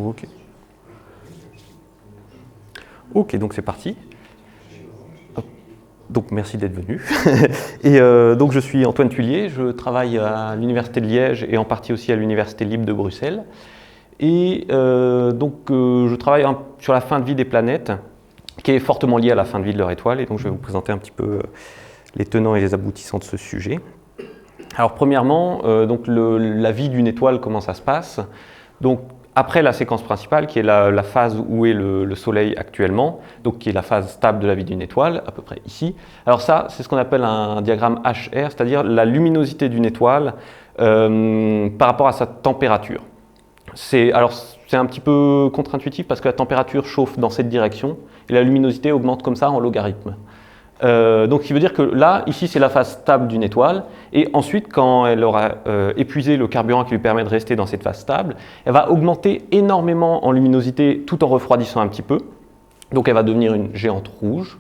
Ok. Ok, donc c'est parti. Donc merci d'être venu. Et donc je suis Antoine Thuillier, je travaille à l'Université de Liège et en partie aussi à l'Université libre de Bruxelles. Et je travaille sur la fin de vie des planètes, qui est fortement liée à la fin de vie de leur étoile. Et donc je vais vous présenter un petit peu les tenants et les aboutissants de ce sujet. Alors premièrement, la vie d'une étoile, comment ça se passe? Donc après la séquence principale, qui est la phase où est le Soleil actuellement, donc qui est la phase stable de la vie d'une étoile, à peu près ici. Alors ça, c'est ce qu'on appelle un diagramme HR, c'est-à-dire la luminosité d'une étoile par rapport à sa température. C'est un petit peu contre-intuitif parce que la température chauffe dans cette direction et la luminosité augmente comme ça en logarithme. Donc, ce qui veut dire que là, ici, c'est la phase stable d'une étoile. Et ensuite, quand elle aura épuisé le carburant qui lui permet de rester dans cette phase stable, elle va augmenter énormément en luminosité tout en refroidissant un petit peu. Donc, elle va devenir une géante rouge.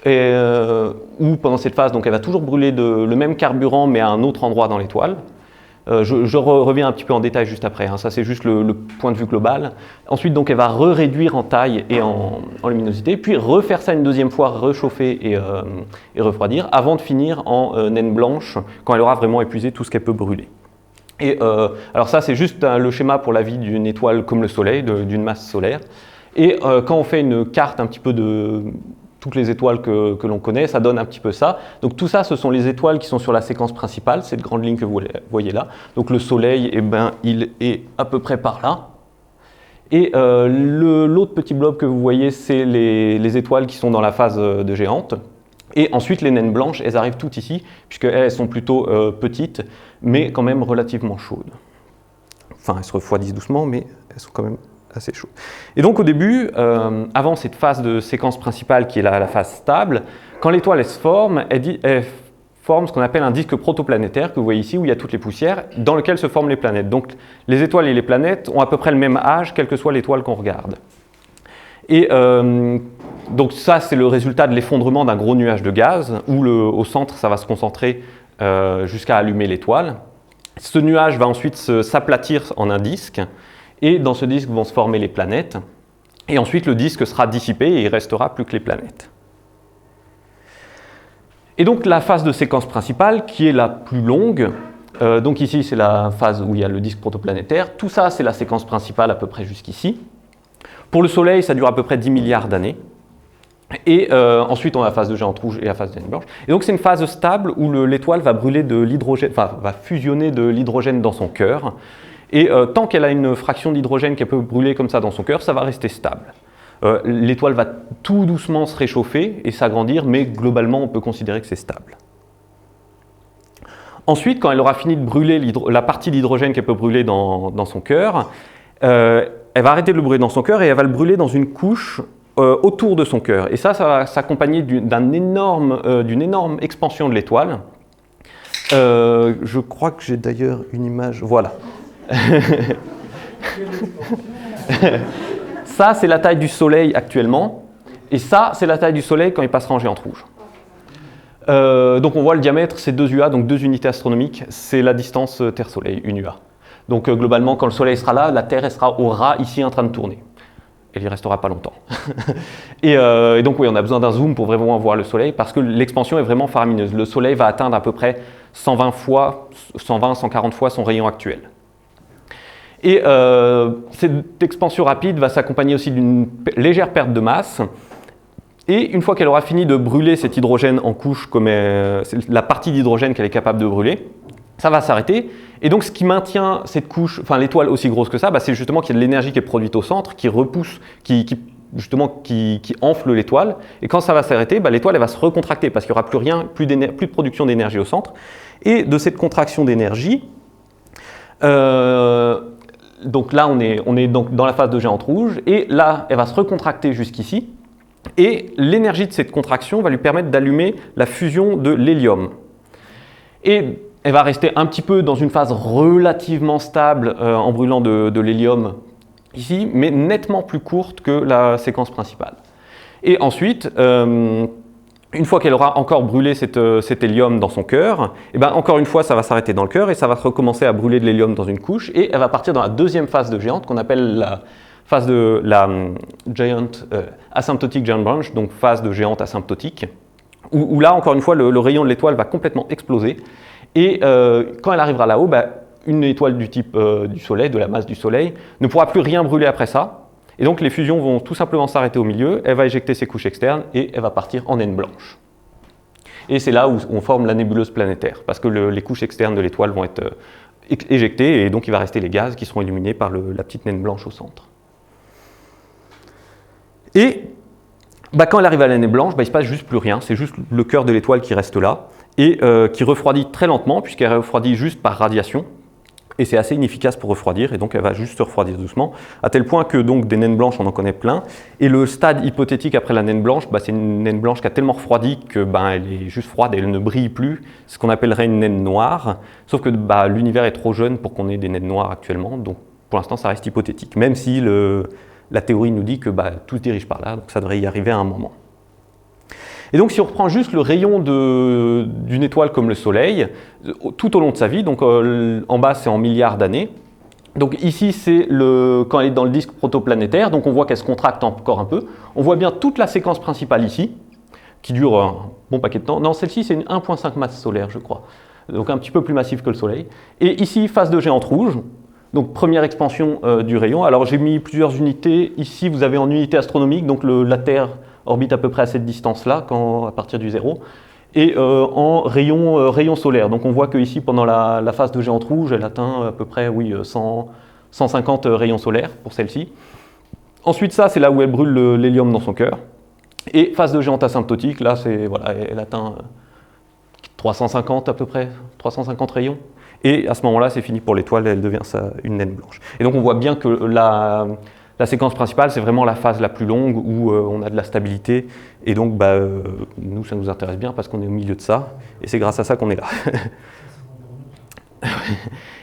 Ou pendant cette phase, donc, elle va toujours brûler le même carburant, mais à un autre endroit dans l'étoile. Je reviens un petit peu en détail juste après, hein. Ça c'est juste le point de vue global. Ensuite, donc, elle va réduire en taille et en luminosité, puis refaire ça une deuxième fois, réchauffer et refroidir, avant de finir en naine blanche, quand elle aura vraiment épuisé tout ce qu'elle peut brûler. Et alors ça c'est juste le schéma pour la vie d'une étoile comme le Soleil, d'une masse solaire. Et quand on fait une carte un petit peu de toutes les étoiles que l'on connaît, ça donne un petit peu ça. Donc tout ça, ce sont les étoiles qui sont sur la séquence principale, cette grande ligne que vous voyez là. Donc le Soleil, il est à peu près par là. Et l'autre petit blob que vous voyez, c'est les étoiles qui sont dans la phase de géante. Et ensuite, les naines blanches, elles arrivent toutes ici, puisqu'elles sont plutôt petites, mais quand même relativement chaudes. Enfin, elles se refroidissent doucement, mais elles sont quand même assez chaud. Et donc au début, avant cette phase de séquence principale qui est la phase stable, quand l'étoile se forme, elle forme ce qu'on appelle un disque protoplanétaire que vous voyez ici où il y a toutes les poussières dans lequel se forment les planètes. Donc les étoiles et les planètes ont à peu près le même âge, quelle que soit l'étoile qu'on regarde. Et donc ça c'est le résultat de l'effondrement d'un gros nuage de gaz où au centre ça va se concentrer jusqu'à allumer l'étoile. Ce nuage va ensuite s'aplatir en un disque. Et dans ce disque vont se former les planètes. Et ensuite, le disque sera dissipé et il ne restera plus que les planètes. Et donc, la phase de séquence principale, qui est la plus longue, donc ici, c'est la phase où il y a le disque protoplanétaire. Tout ça, c'est la séquence principale à peu près jusqu'ici. Pour le Soleil, ça dure à peu près 10 milliards d'années. Et ensuite, on a la phase de géante rouge et la phase de naine blanche. Et donc, c'est une phase stable où l'étoile va brûler de l'hydrogène, enfin, va fusionner de l'hydrogène dans son cœur. Et tant qu'elle a une fraction d'hydrogène qu'elle peut brûler comme ça dans son cœur, ça va rester stable. L'étoile va tout doucement se réchauffer et s'agrandir, mais globalement, on peut considérer que c'est stable. Ensuite, quand elle aura fini de brûler la partie d'hydrogène qu'elle peut brûler dans son cœur, elle va arrêter de le brûler dans son cœur et elle va le brûler dans une couche autour de son cœur. Et ça va s'accompagner d'une énorme expansion de l'étoile. Je crois que j'ai d'ailleurs une image. Voilà. Ça, c'est la taille du Soleil actuellement. Et ça, c'est la taille du Soleil quand il passera en géante rouge. Donc on voit le diamètre, c'est 2 UA, donc 2 unités astronomiques. C'est la distance Terre-Soleil, 1 UA. Donc globalement, quand le Soleil sera là, la Terre elle sera au ras ici en train de tourner. Elle n'y restera pas longtemps. et donc oui, on a besoin d'un zoom pour vraiment voir le Soleil parce que l'expansion est vraiment faramineuse. Le Soleil va atteindre à peu près 140 fois son rayon actuel. Et cette expansion rapide va s'accompagner aussi d'une légère perte de masse. Et une fois qu'elle aura fini de brûler cet hydrogène en couche, comme la partie d'hydrogène qu'elle est capable de brûler, ça va s'arrêter. Et donc ce qui maintient cette couche, enfin l'étoile aussi grosse que ça, c'est justement qu'il y a de l'énergie qui est produite au centre, qui repousse, qui enfle l'étoile. Et quand ça va s'arrêter, l'étoile elle va se recontracter parce qu'il n'y aura plus de production d'énergie au centre. Et de cette contraction d'énergie, donc là, on est donc dans la phase de géante rouge, et là, elle va se recontracter jusqu'ici, et l'énergie de cette contraction va lui permettre d'allumer la fusion de l'hélium. Et elle va rester un petit peu dans une phase relativement stable en brûlant de l'hélium ici, mais nettement plus courte que la séquence principale. Et ensuite, une fois qu'elle aura encore brûlé cet hélium dans son cœur, encore une fois, ça va s'arrêter dans le cœur et ça va recommencer à brûler de l'hélium dans une couche et elle va partir dans la deuxième phase de géante qu'on appelle phase de la asymptotic giant branch, donc phase de géante asymptotique, où là, encore une fois, le rayon de l'étoile va complètement exploser. Et quand elle arrivera là-haut, une étoile du type du Soleil, de la masse du Soleil, ne pourra plus rien brûler après ça. Et donc les fusions vont tout simplement s'arrêter au milieu, elle va éjecter ses couches externes et elle va partir en naine blanche. Et c'est là où on forme la nébuleuse planétaire, parce que les couches externes de l'étoile vont être éjectées, et donc il va rester les gaz qui seront illuminés par la petite naine blanche au centre. Et quand elle arrive à la naine blanche, il ne se passe juste plus rien, c'est juste le cœur de l'étoile qui reste là, et qui refroidit très lentement, puisqu'elle refroidit juste par radiation. Et c'est assez inefficace pour refroidir, et donc elle va juste se refroidir doucement, à tel point que donc des naines blanches, on en connaît plein. Et le stade hypothétique après la naine blanche, c'est une naine blanche qui a tellement refroidi que elle est juste froide et elle ne brille plus, ce qu'on appellerait une naine noire. Sauf que l'univers est trop jeune pour qu'on ait des naines noires actuellement, donc pour l'instant ça reste hypothétique, même si la théorie nous dit que tout se dirige par là, donc ça devrait y arriver à un moment. Et donc si on reprend juste le rayon d'une étoile comme le Soleil, tout au long de sa vie, donc en bas c'est en milliards d'années, donc ici c'est quand elle est dans le disque protoplanétaire, donc on voit qu'elle se contracte encore un peu, on voit bien toute la séquence principale ici, qui dure un bon paquet de temps. Non, celle-ci c'est une 1,5 masse solaire je crois, donc un petit peu plus massive que le Soleil. Et ici phase de géante rouge, donc première expansion du rayon. Alors j'ai mis plusieurs unités, ici vous avez en unité astronomique, donc la Terre orbite à peu près à cette distance-là, à partir du zéro, et en rayon solaire. Donc on voit qu'ici, pendant la phase de géante rouge, elle atteint à peu près 150 rayons solaires pour celle-ci. Ensuite, ça, c'est là où elle brûle l'hélium dans son cœur. Et phase de géante asymptotique, là, elle atteint 350 à peu près, 350 rayons. Et à ce moment-là, c'est fini pour l'étoile, elle devient une naine blanche. Et donc on voit bien que la séquence principale, c'est vraiment la phase la plus longue où on a de la stabilité. Et donc, nous, ça nous intéresse bien parce qu'on est au milieu de ça. Et c'est grâce à ça qu'on est là.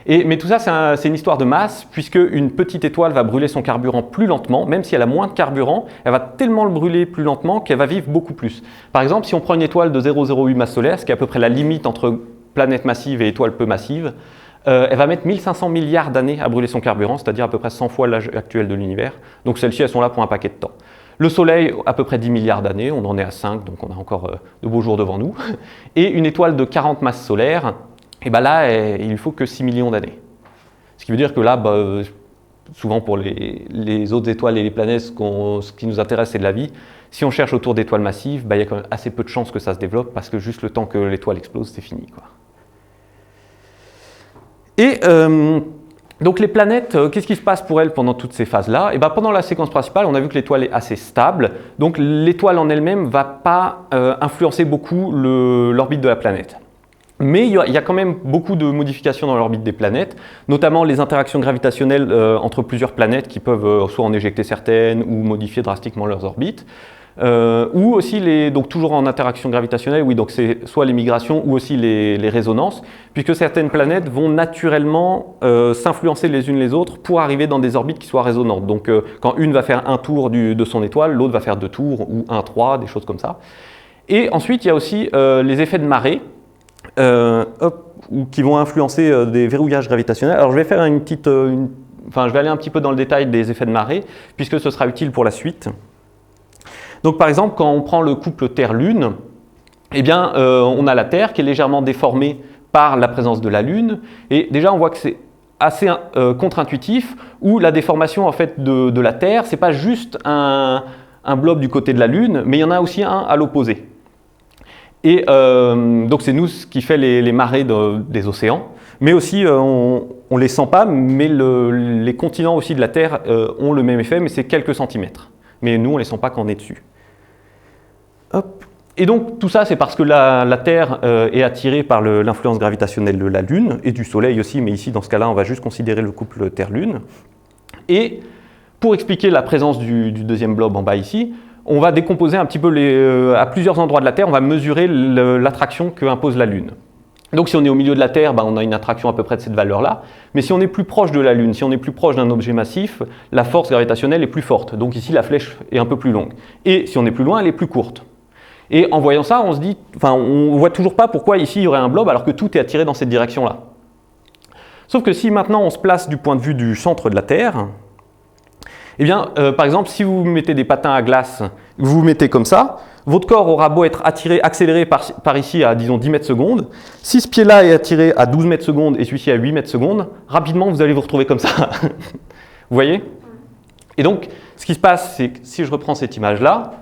Mais tout ça, c'est une histoire de masse, puisque une petite étoile va brûler son carburant plus lentement. Même si elle a moins de carburant, elle va tellement le brûler plus lentement qu'elle va vivre beaucoup plus. Par exemple, si on prend une étoile de 0,08 masse solaire, ce qui est à peu près la limite entre planète massive et étoile peu massive, elle va mettre 1500 milliards d'années à brûler son carburant, c'est-à-dire à peu près 100 fois l'âge actuel de l'univers. Donc celles-ci, elles sont là pour un paquet de temps. Le Soleil, à peu près 10 milliards d'années, on en est à 5, donc on a encore de beaux jours devant nous. Et une étoile de 40 masses solaires, et là, il ne faut que 6 millions d'années. Ce qui veut dire que là, souvent pour les autres étoiles et les planètes, ce qui nous intéresse, c'est de la vie. Si on cherche autour d'étoiles massives, il y a quand même assez peu de chances que ça se développe, parce que juste le temps que l'étoile explose, c'est fini, quoi. Et donc les planètes, qu'est-ce qui se passe pour elles pendant toutes ces phases-là? Et pendant la séquence principale, on a vu que l'étoile est assez stable, donc l'étoile en elle-même ne va pas influencer beaucoup l'orbite de la planète. Mais il y a quand même beaucoup de modifications dans l'orbite des planètes, notamment les interactions gravitationnelles entre plusieurs planètes qui peuvent soit en éjecter certaines ou modifier drastiquement leurs orbites. Ou aussi, donc toujours en interaction gravitationnelle, oui, donc c'est soit les migrations ou aussi les résonances, puisque certaines planètes vont naturellement s'influencer les unes les autres pour arriver dans des orbites qui soient résonantes. Donc quand une va faire un tour de son étoile, l'autre va faire 2 tours ou 1-3, des choses comme ça. Et ensuite, il y a aussi les effets de marée, qui vont influencer des verrouillages gravitationnels. Alors je vais faire je vais aller un petit peu dans le détail des effets de marée, puisque ce sera utile pour la suite. Donc par exemple, quand on prend le couple Terre-Lune, on a la Terre qui est légèrement déformée par la présence de la Lune, et déjà on voit que c'est assez contre-intuitif, où la déformation en fait de la Terre, c'est pas juste un blob du côté de la Lune, mais il y en a aussi un à l'opposé. Et donc c'est nous ce qui fait les marées des océans, mais aussi on ne les sent pas, mais les continents aussi de la Terre ont le même effet, mais c'est quelques centimètres. Mais nous on ne les sent pas quand on est dessus. Hop. Et donc tout ça c'est parce que la Terre est attirée par l'influence gravitationnelle de la Lune, et du Soleil aussi, mais ici dans ce cas-là on va juste considérer le couple Terre-Lune. Et pour expliquer la présence du deuxième blob en bas ici, on va décomposer un petit peu à plusieurs endroits de la Terre, on va mesurer l'attraction que impose la Lune. Donc si on est au milieu de la Terre, on a une attraction à peu près de cette valeur-là. Mais si on est plus proche de la Lune, si on est plus proche d'un objet massif, la force gravitationnelle est plus forte. Donc ici, la flèche est un peu plus longue. Et si on est plus loin, elle est plus courte. Et en voyant ça, on se dit, on ne voit toujours pas pourquoi ici il y aurait un blob alors que tout est attiré dans cette direction-là. Sauf que si maintenant on se place du point de vue du centre de la Terre, Eh bien, par exemple, si vous mettez des patins à glace, vous vous mettez comme ça, votre corps aura beau être accéléré par ici à, disons, 10 mètres secondes. Si ce pied-là est attiré à 12 mètres secondes et celui-ci à 8 mètres secondes, rapidement, vous allez vous retrouver comme ça. Vous voyez? Et donc, ce qui se passe, c'est que si je reprends cette image-là,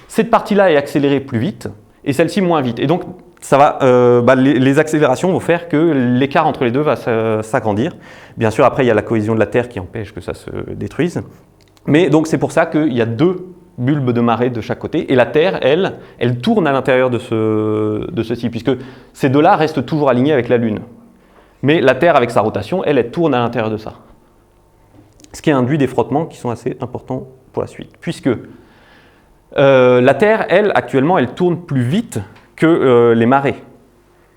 cette partie-là est accélérée plus vite et celle-ci moins vite. Et donc, ça va, les accélérations vont faire que l'écart entre les deux va s'agrandir. Bien sûr, après, il y a la cohésion de la Terre qui empêche que ça se détruise. Mais donc, c'est pour ça qu'il y a deux bulbes de marée de chaque côté. Et la Terre, elle tourne à l'intérieur de ceci, puisque ces deux-là restent toujours alignés avec la Lune. Mais la Terre, avec sa rotation, elle tourne à l'intérieur de ça. Ce qui induit des frottements qui sont assez importants pour la suite. Puisque la Terre, elle, actuellement, elle tourne plus vite que les marées.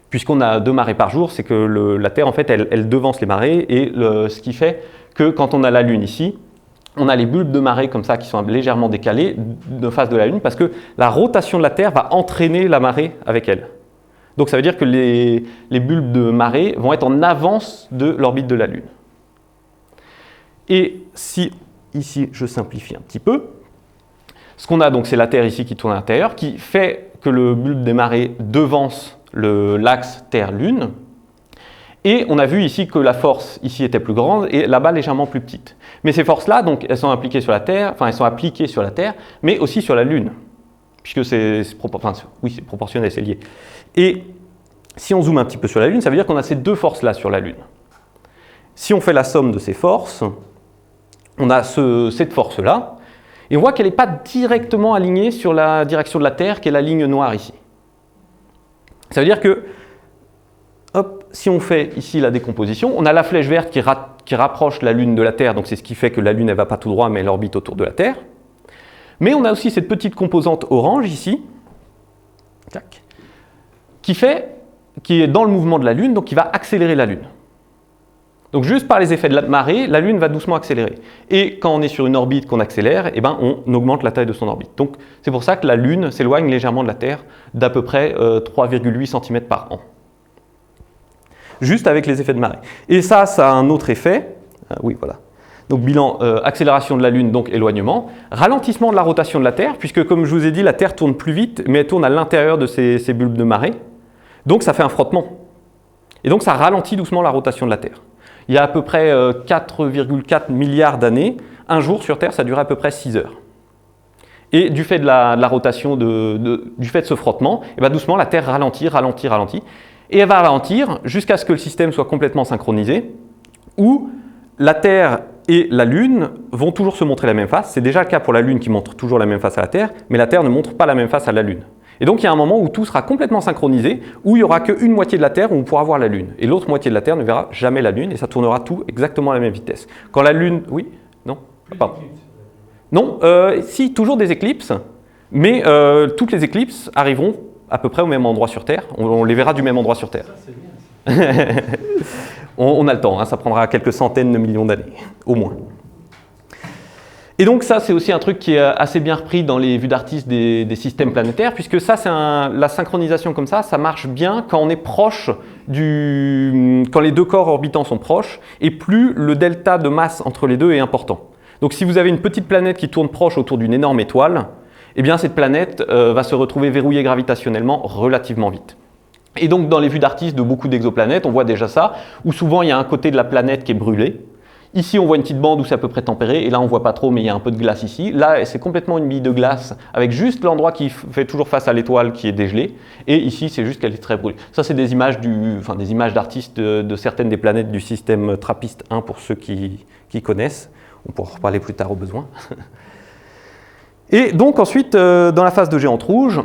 Puisqu'on a 2 marées par jour, c'est que la Terre, en fait, elle devance les marées, et ce qui fait que quand on a la Lune ici, on a les bulbes de marée comme ça qui sont légèrement décalés de face de la Lune, parce que la rotation de la Terre va entraîner la marée avec elle. Donc ça veut dire que les bulbes de marée vont être en avance de l'orbite de la Lune. Et si, ici, je simplifie un petit peu, ce qu'on a donc, c'est la Terre ici qui tourne à l'intérieur, qui fait que le bulbe des marées devance l'axe Terre-Lune. Et on a vu ici que la force ici était plus grande et là-bas légèrement plus petite. Mais ces forces-là, donc, elles sont appliquées sur la Terre, mais aussi sur la Lune, puisque c'est proportionnel, c'est lié. Et si on zoome un petit peu sur la Lune, ça veut dire qu'on a ces deux forces-là sur la Lune. Si on fait la somme de ces forces, on a cette force-là, et on voit qu'elle n'est pas directement alignée sur la direction de la Terre, qui est la ligne noire ici. Ça veut dire que, hop, si on fait ici la décomposition, on a la flèche verte qui rapproche la Lune de la Terre, donc c'est ce qui fait que la Lune ne va pas tout droit, mais elle orbite autour de la Terre. Mais on a aussi cette petite composante orange ici, qui est dans le mouvement de la Lune, donc qui va accélérer la Lune. Donc juste par les effets de la marée, la Lune va doucement accélérer. Et quand on est sur une orbite qu'on accélère, eh ben, on augmente la taille de son orbite. Donc c'est pour ça que la Lune s'éloigne légèrement de la Terre d'à peu près 3,8 cm par an. Juste avec les effets de marée. Et ça a un autre effet. Oui, voilà. Donc bilan, accélération de la Lune, donc éloignement. Ralentissement de la rotation de la Terre, puisque comme je vous ai dit, la Terre tourne plus vite, mais elle tourne à l'intérieur de ces bulbes de marée. Donc ça fait un frottement. Et donc ça ralentit doucement la rotation de la Terre. Il y a à peu près 4,4 milliards d'années, un jour sur Terre, ça durait à peu près 6 heures. Et du fait de la rotation, du fait de ce frottement, et bien doucement, la Terre ralentit. Et elle va ralentir jusqu'à ce que le système soit complètement synchronisé, où la Terre et la Lune vont toujours se montrer la même face. C'est déjà le cas pour la Lune qui montre toujours la même face à la Terre, mais la Terre ne montre pas la même face à la Lune. Et donc il y a un moment où tout sera complètement synchronisé, où il n'y aura qu'une moitié de la Terre où on pourra voir la Lune. Et l'autre moitié de la Terre ne verra jamais la Lune, et ça tournera tout exactement à la même vitesse. Quand la Lune... Oui? Non? Pardon. Non, si, toujours des éclipses, mais toutes les éclipses arriveront à peu près au même endroit sur Terre. On les verra du même endroit sur Terre. Ça, c'est bien. on a le temps, hein, ça prendra quelques centaines de millions d'années, au moins. Et donc ça, c'est aussi un truc qui est assez bien repris dans les vues d'artistes des systèmes planétaires, puisque ça, c'est la synchronisation comme ça marche bien quand on est proche quand les deux corps orbitants sont proches, et plus le delta de masse entre les deux est important. Donc si vous avez une petite planète qui tourne proche autour d'une énorme étoile, eh bien cette planète va se retrouver verrouillée gravitationnellement relativement vite. Et donc dans les vues d'artistes de beaucoup d'exoplanètes, on voit déjà ça, où souvent il y a un côté de la planète qui est brûlé. Ici, on voit une petite bande où c'est à peu près tempéré, et là, on ne voit pas trop, mais il y a un peu de glace ici. Là, c'est complètement une bille de glace, avec juste l'endroit qui fait toujours face à l'étoile qui est dégelé. Et ici, c'est juste qu'elle est très brûlée. Ça, c'est des images d'artistes de certaines des planètes du système TRAPPIST 1, pour ceux qui connaissent. On pourra en reparler plus tard au besoin. Et donc, ensuite, dans la phase de géante rouge,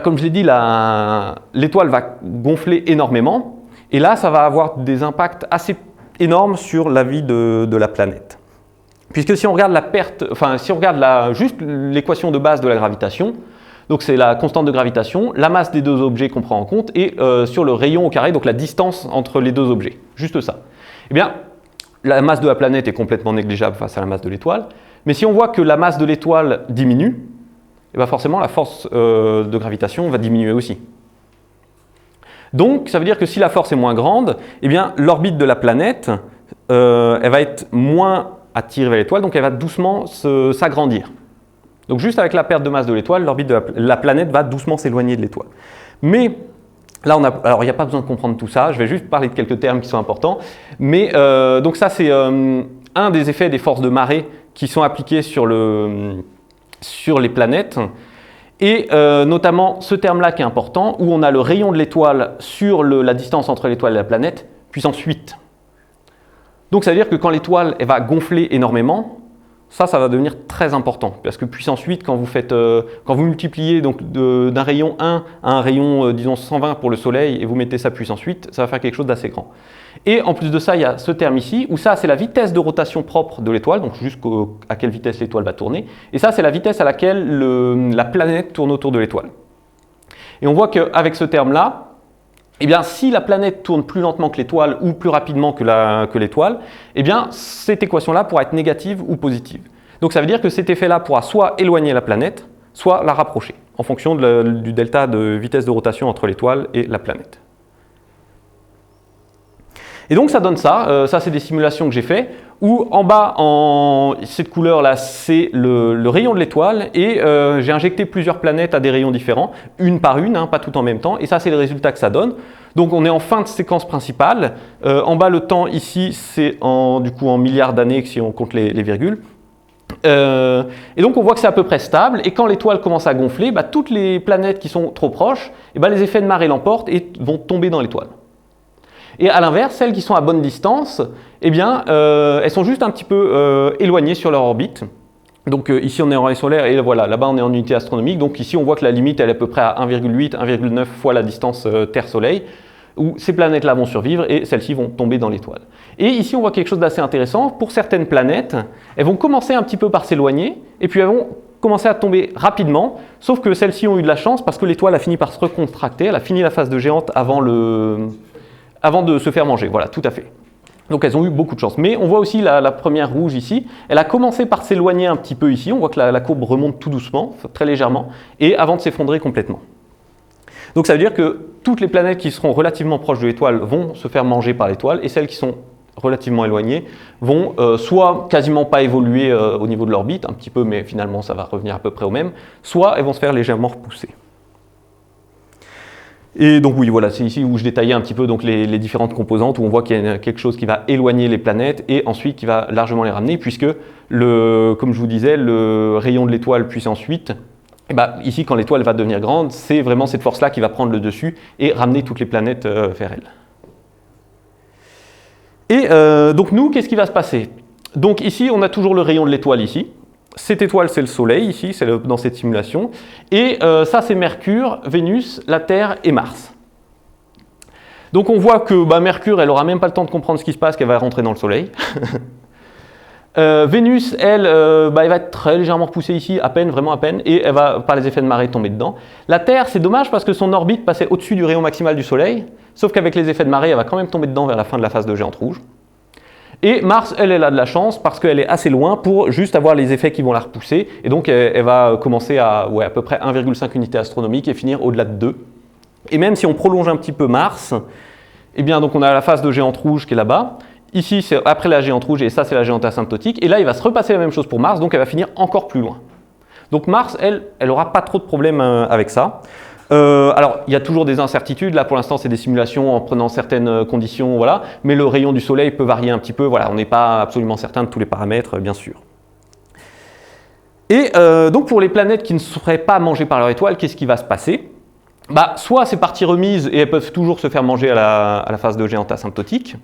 comme je l'ai dit, l'étoile va gonfler énormément. Et là, ça va avoir des impacts assez énorme sur la vie de la planète. Puisque si on regarde juste l'équation de base de la gravitation, donc c'est la constante de gravitation, la masse des deux objets qu'on prend en compte, et sur le rayon au carré, donc la distance entre les deux objets, juste ça. Eh bien, la masse de la planète est complètement négligeable face à la masse de l'étoile, mais si on voit que la masse de l'étoile diminue, eh bien forcément la force de gravitation va diminuer aussi. Donc, ça veut dire que si la force est moins grande, eh bien, l'orbite de la planète, elle va être moins attirée vers l'étoile, donc elle va doucement s'agrandir. Donc juste avec la perte de masse de l'étoile, l'orbite de la planète va doucement s'éloigner de l'étoile. Mais là, alors il n'y a pas besoin de comprendre tout ça, je vais juste parler de quelques termes qui sont importants. Mais donc ça, c'est un des effets des forces de marée qui sont appliquées sur les planètes. Et notamment ce terme-là qui est important, où on a le rayon de l'étoile sur la distance entre l'étoile et la planète, puissance 8. Donc ça veut dire que quand l'étoile va gonfler énormément, ça va devenir très important, parce que puissance 8, quand vous multipliez d'un rayon 1 à un rayon, disons 120 pour le Soleil, et vous mettez ça puissance 8, ça va faire quelque chose d'assez grand. Et en plus de ça, il y a ce terme ici, où ça, c'est la vitesse de rotation propre de l'étoile, donc jusqu'à quelle vitesse l'étoile va tourner. Et ça, c'est la vitesse à laquelle la planète tourne autour de l'étoile. Et on voit qu'avec ce terme-là, eh bien, si la planète tourne plus lentement que l'étoile ou plus rapidement que l'étoile, eh bien, cette équation-là pourra être négative ou positive. Donc ça veut dire que cet effet-là pourra soit éloigner la planète, soit la rapprocher, en fonction du delta de vitesse de rotation entre l'étoile et la planète. Et donc ça donne ça, ça c'est des simulations que j'ai fait, où en bas, cette couleur-là, c'est le rayon de l'étoile, et j'ai injecté plusieurs planètes à des rayons différents, une par une, pas tout en même temps, et ça c'est le résultat que ça donne. Donc on est en fin de séquence principale, en bas le temps ici c'est du coup en milliards d'années si on compte les virgules. Et donc on voit que c'est à peu près stable, et quand l'étoile commence à gonfler, toutes les planètes qui sont trop proches, les effets de marée l'emportent et vont tomber dans l'étoile. Et à l'inverse, celles qui sont à bonne distance, eh bien, elles sont juste un petit peu éloignées sur leur orbite. Donc ici on est en rayon solaire et voilà, là-bas on est en unité astronomique. Donc ici on voit que la limite elle est à peu près à 1,8, 1,9 fois la distance Terre-Soleil, où ces planètes-là vont survivre et celles-ci vont tomber dans l'étoile. Et ici on voit quelque chose d'assez intéressant. Pour certaines planètes, elles vont commencer un petit peu par s'éloigner et puis elles vont commencer à tomber rapidement, sauf que celles-ci ont eu de la chance parce que l'étoile a fini par se recontracter, elle a fini la phase de géante avant de se faire manger, voilà, tout à fait. Donc elles ont eu beaucoup de chance. Mais on voit aussi la première rouge ici, elle a commencé par s'éloigner un petit peu ici, on voit que la courbe remonte tout doucement, très légèrement, et avant de s'effondrer complètement. Donc ça veut dire que toutes les planètes qui seront relativement proches de l'étoile vont se faire manger par l'étoile, et celles qui sont relativement éloignées vont soit quasiment pas évoluer au niveau de l'orbite, un petit peu, mais finalement ça va revenir à peu près au même, soit elles vont se faire légèrement repousser. Et donc oui, voilà, c'est ici où je détaillais un petit peu donc, les différentes composantes, où on voit qu'il y a quelque chose qui va éloigner les planètes et ensuite qui va largement les ramener, puisque, comme je vous disais, le rayon de l'étoile puissance 8, ici quand l'étoile va devenir grande, c'est vraiment cette force-là qui va prendre le dessus et ramener toutes les planètes vers elle. Et donc nous, qu'est-ce qui va se passer? Donc ici, on a toujours le rayon de l'étoile ici. Cette étoile, c'est le Soleil, ici, c'est dans cette simulation. Et ça, c'est Mercure, Vénus, la Terre et Mars. Donc on voit que Mercure, elle n'aura même pas le temps de comprendre ce qui se passe, qu'elle va rentrer dans le Soleil. Vénus, elle va être très légèrement repoussée ici, à peine, vraiment à peine, et elle va, par les effets de marée, tomber dedans. La Terre, c'est dommage parce que son orbite passait au-dessus du rayon maximal du Soleil, sauf qu'avec les effets de marée, elle va quand même tomber dedans vers la fin de la phase de géante rouge. Et Mars, elle a de la chance parce qu'elle est assez loin pour juste avoir les effets qui vont la repousser. Et donc, elle va commencer à peu près 1,5 unités astronomiques et finir au-delà de 2. Et même si on prolonge un petit peu Mars, eh bien, donc on a la phase de géante rouge qui est là-bas. Ici, c'est après la géante rouge et ça, c'est la géante asymptotique. Et là, il va se repasser la même chose pour Mars, donc elle va finir encore plus loin. Donc Mars, elle n'aura pas trop de problèmes avec ça. Alors, il y a toujours des incertitudes. Là, pour l'instant, c'est des simulations en prenant certaines conditions, voilà. Mais le rayon du Soleil peut varier un petit peu. Voilà, on n'est pas absolument certain de tous les paramètres, bien sûr. Et donc, pour les planètes qui ne seraient pas mangées par leur étoile, qu'est-ce qui va se passer? Soit c'est partie remise et elles peuvent toujours se faire manger à la phase de géante asymptotique.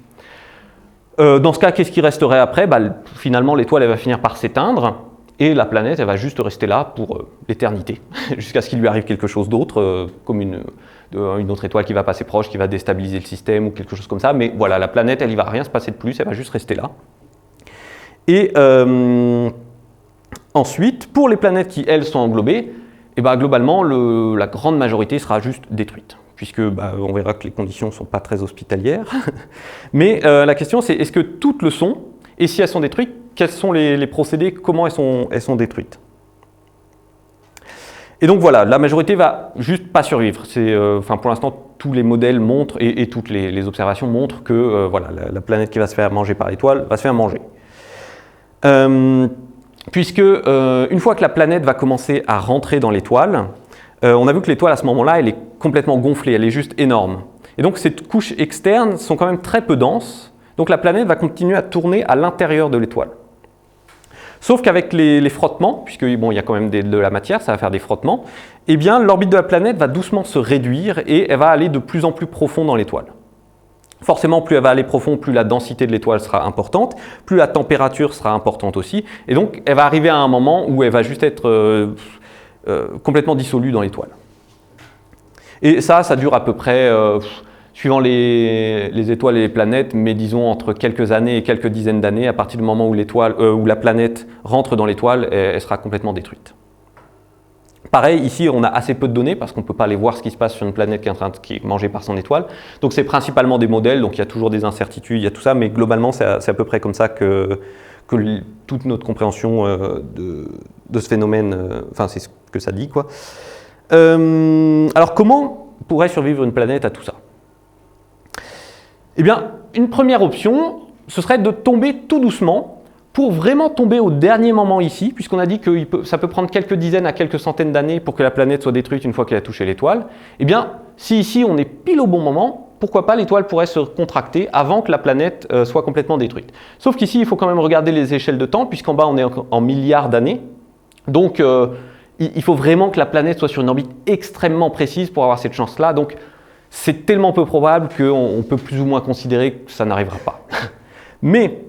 Dans ce cas, qu'est-ce qui resterait après? Finalement, l'étoile elle va finir par s'éteindre. Et la planète, elle va juste rester là pour l'éternité, jusqu'à ce qu'il lui arrive quelque chose d'autre, comme une autre étoile qui va passer proche, qui va déstabiliser le système ou quelque chose comme ça. Mais voilà, la planète, elle n'y va rien se passer de plus, elle va juste rester là. Et ensuite, pour les planètes qui, elles, sont englobées, globalement, la grande majorité sera juste détruite, puisque on verra que les conditions ne sont pas très hospitalières. Mais la question, c'est est-ce que toutes le sont? Et si elles sont détruites, quels sont les procédés, comment elles sont détruites? Et donc voilà, la majorité va juste pas survivre. Pour l'instant, tous les modèles montrent et toutes les observations montrent que voilà, la planète qui va se faire manger par l'étoile va se faire manger. puisque une fois que la planète va commencer à rentrer dans l'étoile, on a vu que l'étoile à ce moment-là, elle est complètement gonflée, elle est juste énorme. Et donc ces couches externes sont quand même très peu denses, donc la planète va continuer à tourner à l'intérieur de l'étoile. Sauf qu'avec les frottements, puisque bon, il y a quand même de la matière, ça va faire des frottements, eh bien l'orbite de la planète va doucement se réduire et elle va aller de plus en plus profond dans l'étoile. Forcément, plus elle va aller profond, plus la densité de l'étoile sera importante, plus la température sera importante aussi, et donc elle va arriver à un moment où elle va juste être complètement dissolue dans l'étoile. Et ça dure à peu près, suivant les étoiles et les planètes, mais disons entre quelques années et quelques dizaines d'années, à partir du moment où, où la planète rentre dans l'étoile, elle sera complètement détruite. Pareil, ici, on a assez peu de données parce qu'on ne peut pas aller voir ce qui se passe sur une planète qui est mangée par son étoile. Donc, c'est principalement des modèles, donc il y a toujours des incertitudes, il y a tout ça, mais globalement, c'est à peu près comme ça que toute notre compréhension de ce phénomène, enfin, c'est ce que ça dit, quoi. Alors, comment pourrait survivre une planète à tout ça? Eh bien, une première option, ce serait de tomber tout doucement, pour vraiment tomber au dernier moment ici, puisqu'on a dit que ça peut prendre quelques dizaines à quelques centaines d'années pour que la planète soit détruite une fois qu'elle a touché l'étoile, eh bien, si ici on est pile au bon moment, pourquoi pas l'étoile pourrait se contracter avant que la planète soit complètement détruite. Sauf qu'ici, il faut quand même regarder les échelles de temps, puisqu'en bas on est en milliards d'années, donc il faut vraiment que la planète soit sur une orbite extrêmement précise pour avoir cette chance-là, donc c'est tellement peu probable qu'on peut plus ou moins considérer que ça n'arrivera pas. Mais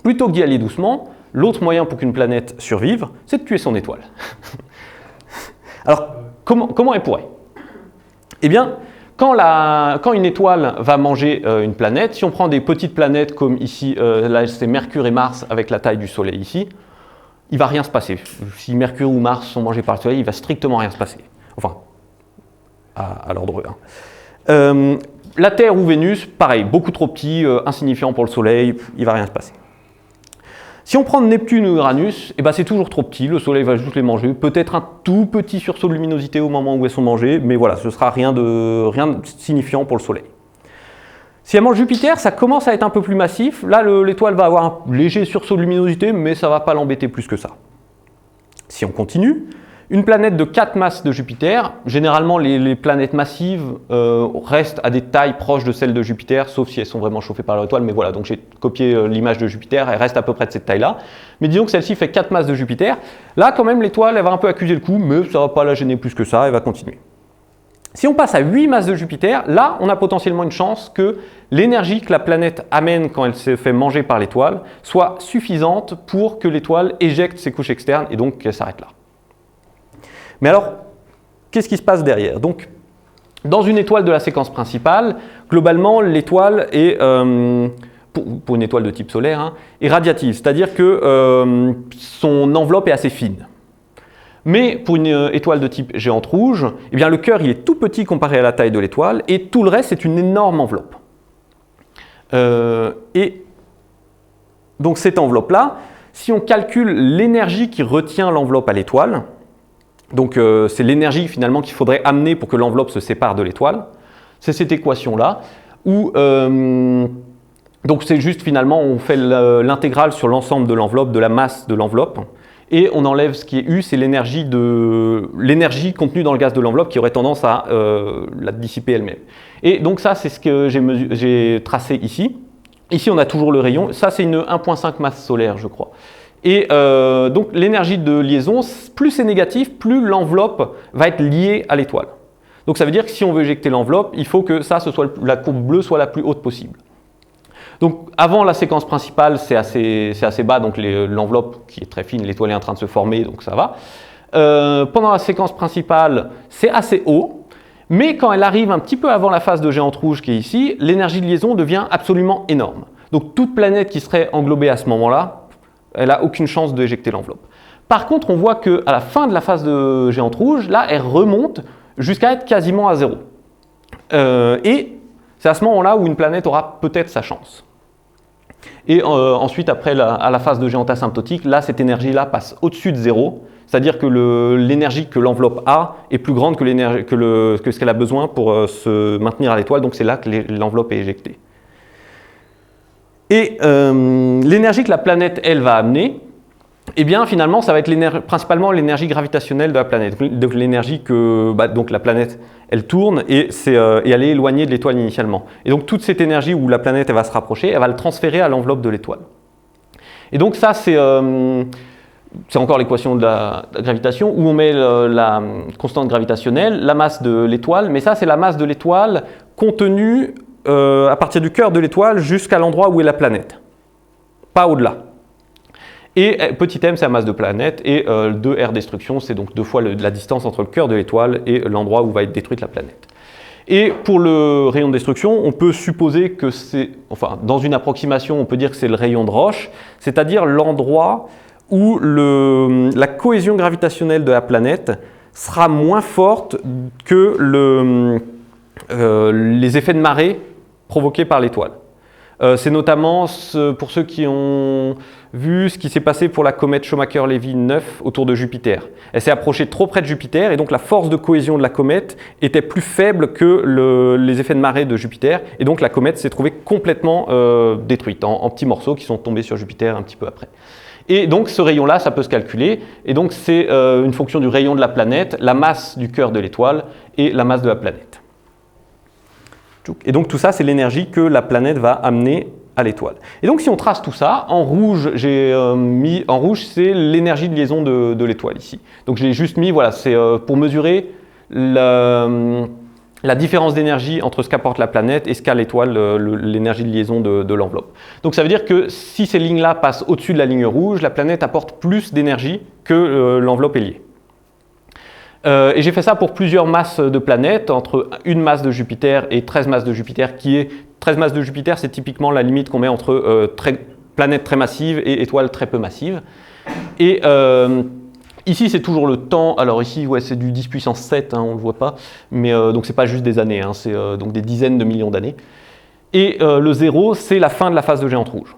plutôt que d'y aller doucement, l'autre moyen pour qu'une planète survive, c'est de tuer son étoile. Alors, comment elle pourrait? Eh bien, quand une étoile va manger une planète, si on prend des petites planètes comme ici, là c'est Mercure et Mars avec la taille du Soleil ici, il ne va rien se passer. Si Mercure ou Mars sont mangés par le Soleil, il ne va strictement rien se passer. Enfin, à l'ordre 1. La Terre ou Vénus, pareil, beaucoup trop petit, insignifiant pour le Soleil, il ne va rien se passer. Si on prend Neptune ou Uranus, eh ben c'est toujours trop petit, le Soleil va juste les manger, peut-être un tout petit sursaut de luminosité au moment où elles sont mangées, mais voilà, ce sera rien de signifiant pour le Soleil. Si elle mange Jupiter, ça commence à être un peu plus massif, là l'étoile va avoir un léger sursaut de luminosité, mais ça ne va pas l'embêter plus que ça. Si on continue, une planète de 4 masses de Jupiter, généralement les planètes massives restent à des tailles proches de celles de Jupiter, sauf si elles sont vraiment chauffées par leur étoile, mais voilà, donc j'ai copié l'image de Jupiter, elle reste à peu près de cette taille-là. Mais disons que celle-ci fait 4 masses de Jupiter, là quand même l'étoile elle va un peu accuser le coup, mais ça ne va pas la gêner plus que ça, elle va continuer. Si on passe à 8 masses de Jupiter, là on a potentiellement une chance que l'énergie que la planète amène quand elle se fait manger par l'étoile soit suffisante pour que l'étoile éjecte ses couches externes et donc qu'elle s'arrête là. Mais alors, qu'est-ce qui se passe derrière? Donc, dans une étoile de la séquence principale, globalement, l'étoile est, pour une étoile de type solaire, hein, est radiative, c'est-à-dire que son enveloppe est assez fine. Mais pour une étoile de type géante rouge, eh bien, le cœur il est tout petit comparé à la taille de l'étoile, et tout le reste, c'est une énorme enveloppe. Et donc, cette enveloppe-là, si on calcule l'énergie qui retient l'enveloppe à l'étoile, donc c'est l'énergie finalement qu'il faudrait amener pour que l'enveloppe se sépare de l'étoile. C'est cette équation-là où donc c'est juste finalement on fait l'intégrale sur l'ensemble de l'enveloppe, de la masse de l'enveloppe, et on enlève ce qui est U, c'est l'énergie contenue dans le gaz de l'enveloppe qui aurait tendance à la dissiper elle-même. Et donc ça c'est ce que j'ai tracé ici. Ici on a toujours le rayon, ça c'est une 1,5 masse solaire je crois. Et donc l'énergie de liaison, plus c'est négatif, plus l'enveloppe va être liée à l'étoile. Donc ça veut dire que si on veut éjecter l'enveloppe, il faut que la courbe bleue soit la plus haute possible. Donc avant la séquence principale, c'est assez bas, donc l'enveloppe qui est très fine, l'étoile est en train de se former, donc ça va. Pendant la séquence principale, c'est assez haut, mais quand elle arrive un petit peu avant la phase de géante rouge qui est ici, l'énergie de liaison devient absolument énorme. Donc toute planète qui serait englobée à ce moment-là, elle n'a aucune chance d'éjecter l'enveloppe. Par contre, on voit qu'à la fin de la phase de géante rouge, là, elle remonte jusqu'à être quasiment à zéro. Et c'est à ce moment-là où une planète aura peut-être sa chance. Et ensuite, après, à la phase de géante asymptotique, là, cette énergie-là passe au-dessus de zéro, c'est-à-dire que l'énergie que l'enveloppe a est plus grande que ce qu'elle a besoin pour se maintenir à l'étoile, donc c'est là que l'enveloppe est éjectée. Et l'énergie que la planète, elle, va amener, eh bien finalement ça va être principalement l'énergie gravitationnelle de la planète, donc l'énergie que donc la planète elle tourne et elle est éloignée de l'étoile initialement. Et donc toute cette énergie où la planète elle va se rapprocher, elle va le transférer à l'enveloppe de l'étoile. Et donc ça c'est encore l'équation de la gravitation où on met la constante gravitationnelle, la masse de l'étoile, mais ça c'est la masse de l'étoile contenue à partir du cœur de l'étoile jusqu'à l'endroit où est la planète, pas au-delà. Et petit m, c'est la masse de planète, et 2 r destruction, c'est donc 2 fois la distance entre le cœur de l'étoile et l'endroit où va être détruite la planète. Et pour le rayon de destruction, on peut supposer que c'est, enfin, dans une approximation, on peut dire que c'est le rayon de Roche, c'est-à-dire l'endroit où la cohésion gravitationnelle de la planète sera moins forte que les effets de marée provoqués par l'étoile. C'est notamment pour ceux qui ont vu ce qui s'est passé pour la comète Shoemaker-Levy 9 autour de Jupiter. Elle s'est approchée trop près de Jupiter et donc la force de cohésion de la comète était plus faible que les effets de marée de Jupiter et donc la comète s'est trouvée complètement détruite en petits morceaux qui sont tombés sur Jupiter un petit peu après. Et donc ce rayon-là, ça peut se calculer et donc c'est une fonction du rayon de la planète, la masse du cœur de l'étoile et la masse de la planète. Et donc tout ça, c'est l'énergie que la planète va amener à l'étoile. Et donc si on trace tout ça, en rouge, j'ai mis en rouge, c'est l'énergie de liaison de l'étoile ici. Donc j'ai juste mis, voilà, c'est pour mesurer la différence d'énergie entre ce qu'apporte la planète et ce qu'a l'étoile, l'énergie de liaison de l'enveloppe. Donc ça veut dire que si ces lignes-là passent au-dessus de la ligne rouge, la planète apporte plus d'énergie que l'enveloppe est liée. Et j'ai fait ça pour plusieurs masses de planètes, entre une masse de Jupiter et 13 masses de Jupiter, qui est 13 masses de Jupiter, c'est typiquement la limite qu'on met entre planètes très massives et étoiles très peu massives. Et ici, c'est toujours le temps. Alors ici, ouais, c'est du 10 puissance 7, hein, on ne le voit pas, mais donc c'est pas juste des années, hein, c'est donc des dizaines de millions d'années. Et le 0, c'est la fin de la phase de géante rouge.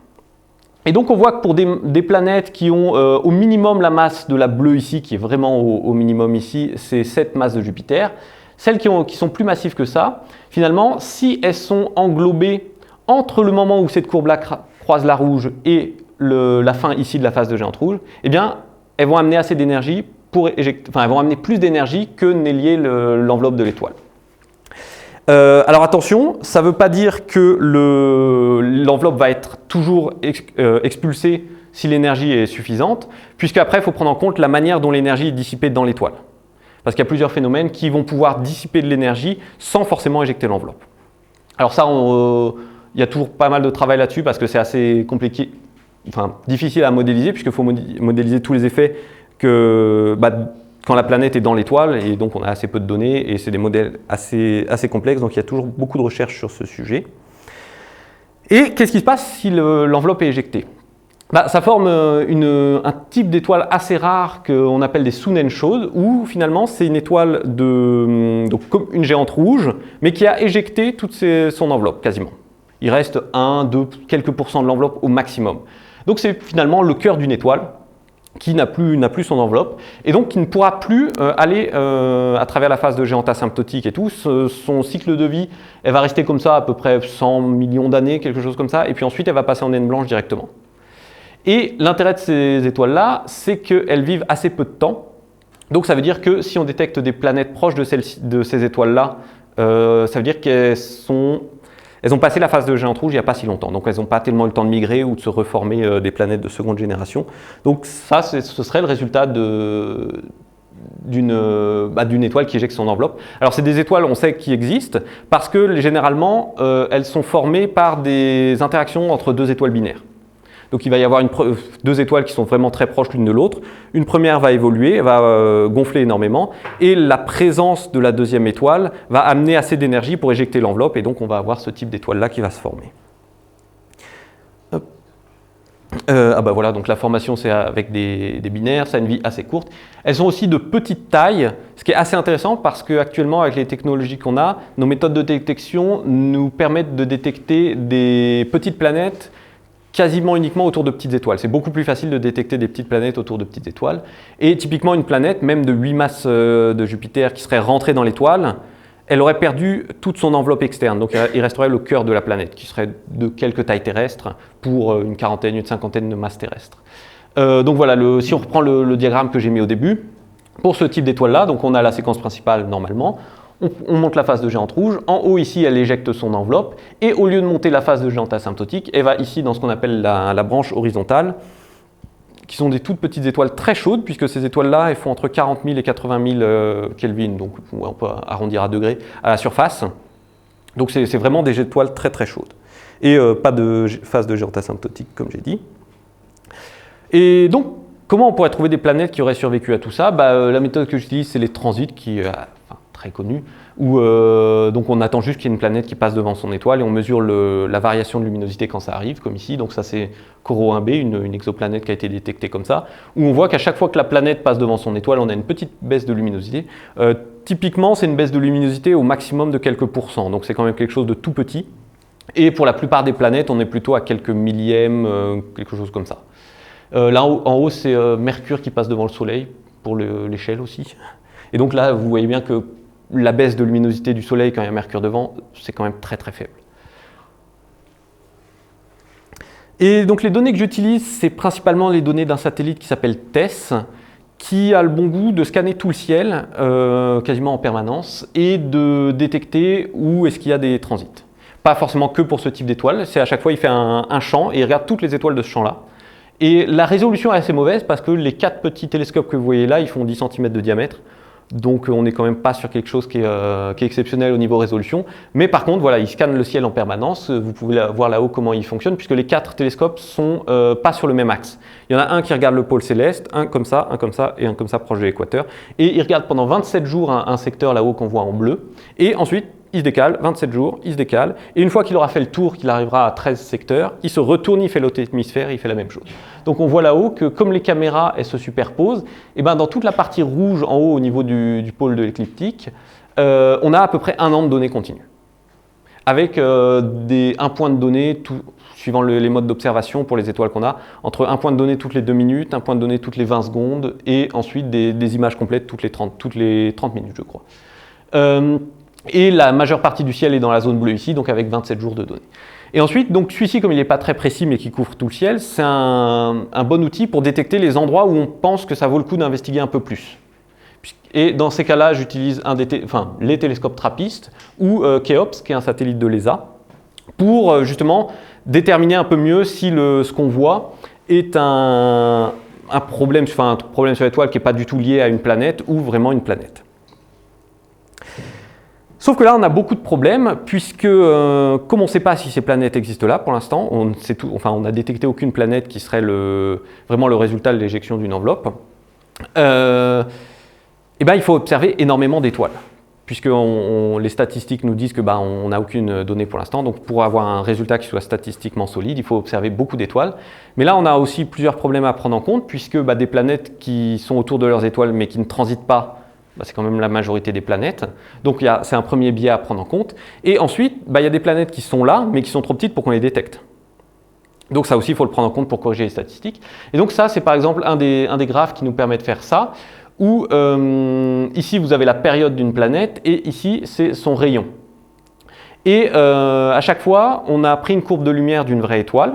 Et donc on voit que pour des planètes qui ont au minimum la masse de la bleue ici, qui est vraiment au minimum ici, c'est 7 masses de Jupiter. Celles qui sont plus massives que ça, finalement, si elles sont englobées entre le moment où cette courbe-là croise la rouge et la fin ici de la phase de géante rouge, eh bien, elles vont amener assez d'énergie pour éjecter, enfin, elles vont amener plus d'énergie que n'est liée l'enveloppe de l'étoile. Alors attention, ça ne veut pas dire que l'enveloppe va être toujours expulsée si l'énergie est suffisante, puisqu'après il faut prendre en compte la manière dont l'énergie est dissipée dans l'étoile. Parce qu'il y a plusieurs phénomènes qui vont pouvoir dissiper de l'énergie sans forcément éjecter l'enveloppe. Alors ça, il y a toujours pas mal de travail là-dessus parce que c'est assez compliqué, enfin difficile à modéliser, puisqu'il faut modéliser tous les effets quand la planète est dans l'étoile, et donc on a assez peu de données, et c'est des modèles assez complexes, donc il y a toujours beaucoup de recherches sur ce sujet. Et qu'est-ce qui se passe si l'enveloppe est éjectée ? Ça forme un type d'étoile assez rare qu'on appelle des Sonnenschauds, où finalement c'est une étoile donc comme une géante rouge, mais qui a éjecté toute son enveloppe quasiment. Il reste 1, 2, quelques pourcents de l'enveloppe au maximum. Donc c'est finalement le cœur d'une étoile, qui n'a plus son enveloppe, et donc qui ne pourra plus aller à travers la phase de géante asymptotique et tout. Son cycle de vie, elle va rester comme ça à peu près 100 millions d'années, quelque chose comme ça, et puis ensuite elle va passer en naine blanche directement. Et l'intérêt de ces étoiles-là, c'est qu'elles vivent assez peu de temps, donc ça veut dire que si on détecte des planètes proches de ces étoiles-là, ça veut dire elles ont passé la phase de géante rouge il n'y a pas si longtemps, donc elles n'ont pas tellement eu le temps de migrer ou de se reformer des planètes de seconde génération. Donc ça, ce serait le résultat d'une étoile qui éjecte son enveloppe. Alors c'est des étoiles, on sait, qui existent, parce que généralement, elles sont formées par des interactions entre deux étoiles binaires. Donc il va y avoir deux étoiles qui sont vraiment très proches l'une de l'autre. Une première va évoluer, elle va gonfler énormément, et la présence de la deuxième étoile va amener assez d'énergie pour éjecter l'enveloppe, et donc on va avoir ce type d'étoile-là qui va se former. Voilà, donc la formation c'est avec des binaires, ça a une vie assez courte. Elles sont aussi de petite taille, ce qui est assez intéressant parce qu'actuellement avec les technologies qu'on a, nos méthodes de détection nous permettent de détecter des petites planètes quasiment uniquement autour de petites étoiles. C'est beaucoup plus facile de détecter des petites planètes autour de petites étoiles. Et typiquement une planète, même de 8 masses de Jupiter qui serait rentrée dans l'étoile, elle aurait perdu toute son enveloppe externe. Donc il resterait le cœur de la planète, qui serait de quelques tailles terrestres pour une quarantaine, une cinquantaine de masses terrestres. Donc voilà, si on reprend le diagramme que j'ai mis au début, pour ce type d'étoile-là, donc on a la séquence principale normalement, on monte la phase de géante rouge, en haut ici elle éjecte son enveloppe, et au lieu de monter la phase de géante asymptotique, elle va ici dans ce qu'on appelle la branche horizontale, qui sont des toutes petites étoiles très chaudes, puisque ces étoiles-là, elles font entre 40 000 et 80 000 Kelvin, donc on peut arrondir à degrés, à la surface. Donc c'est vraiment des étoiles très très chaudes. Et pas de phase de géante asymptotique, comme j'ai dit. Et donc, comment on pourrait trouver des planètes qui auraient survécu à tout ça? La méthode que j'utilise, c'est les transits, qui est très connue, où donc on attend juste qu'il y ait une planète qui passe devant son étoile et on mesure la variation de luminosité quand ça arrive, comme ici. Donc ça, c'est Coro 1b, une exoplanète qui a été détectée comme ça, où on voit qu'à chaque fois que la planète passe devant son étoile, on a une petite baisse de luminosité. Typiquement, c'est une baisse de luminosité au maximum de quelques pourcents, donc c'est quand même quelque chose de tout petit. Et pour la plupart des planètes, on est plutôt à quelques millièmes, quelque chose comme ça. Là en haut, c'est Mercure qui passe devant le Soleil, pour l'échelle aussi. Et donc là, vous voyez bien que la baisse de luminosité du Soleil quand il y a Mercure devant, c'est quand même très très faible. Et donc les données que j'utilise, c'est principalement les données d'un satellite qui s'appelle TESS, qui a le bon goût de scanner tout le ciel, quasiment en permanence, et de détecter où est-ce qu'il y a des transits. Pas forcément que pour ce type d'étoile, c'est à chaque fois il fait un champ et il regarde toutes les étoiles de ce champ-là. Et la résolution est assez mauvaise parce que les 4 petits télescopes que vous voyez là, ils font 10 cm de diamètre. Donc on n'est quand même pas sur quelque chose qui est exceptionnel au niveau résolution. Mais par contre, voilà, ils scannent le ciel en permanence. Vous pouvez voir là-haut comment ils fonctionnent, puisque les 4 télescopes sont pas sur le même axe. Il y en a un qui regarde le pôle céleste, un comme ça et un comme ça proche de l'équateur. Et ils regardent pendant 27 jours un secteur là-haut qu'on voit en bleu. Et ensuite, il se décale, 27 jours, il se décale, et une fois qu'il aura fait le tour, qu'il arrivera à 13 secteurs, il se retourne, il fait l'autre hémisphère, il fait la même chose. Donc on voit là-haut que comme les caméras elles se superposent, et ben dans toute la partie rouge en haut au niveau du pôle de l'écliptique, on a à peu près un an de données continues. Avec un point de données, suivant les modes d'observation pour les étoiles qu'on a, entre un point de données toutes les 2 minutes, un point de données toutes les 20 secondes, et ensuite des images complètes toutes les 30 minutes, je crois. Et la majeure partie du ciel est dans la zone bleue ici, donc avec 27 jours de données. Et ensuite, donc celui-ci, comme il n'est pas très précis mais qui couvre tout le ciel, c'est un bon outil pour détecter les endroits où on pense que ça vaut le coup d'investiguer un peu plus. Et dans ces cas-là, j'utilise les télescopes trappistes ou Cheops, qui est un satellite de l'ESA, pour justement déterminer un peu mieux si ce qu'on voit est un problème sur l'étoile qui n'est pas du tout lié à une planète ou vraiment une planète. Sauf que là, on a beaucoup de problèmes, puisque comme on ne sait pas si ces planètes existent là pour l'instant, on n'a détecté aucune planète qui serait vraiment le résultat de l'éjection d'une enveloppe, il faut observer énormément d'étoiles, puisque les statistiques nous disent qu'on n'a aucune donnée pour l'instant, donc pour avoir un résultat qui soit statistiquement solide, il faut observer beaucoup d'étoiles. Mais là, on a aussi plusieurs problèmes à prendre en compte, puisque des planètes qui sont autour de leurs étoiles mais qui ne transitent pas, c'est quand même la majorité des planètes. Donc c'est un premier biais à prendre en compte. Et ensuite, il y a des planètes qui sont là, mais qui sont trop petites pour qu'on les détecte. Donc ça aussi, il faut le prendre en compte pour corriger les statistiques. Et donc ça, c'est par exemple un des graphes qui nous permet de faire ça, où ici, vous avez la période d'une planète, et ici, c'est son rayon. Et à chaque fois, on a pris une courbe de lumière d'une vraie étoile,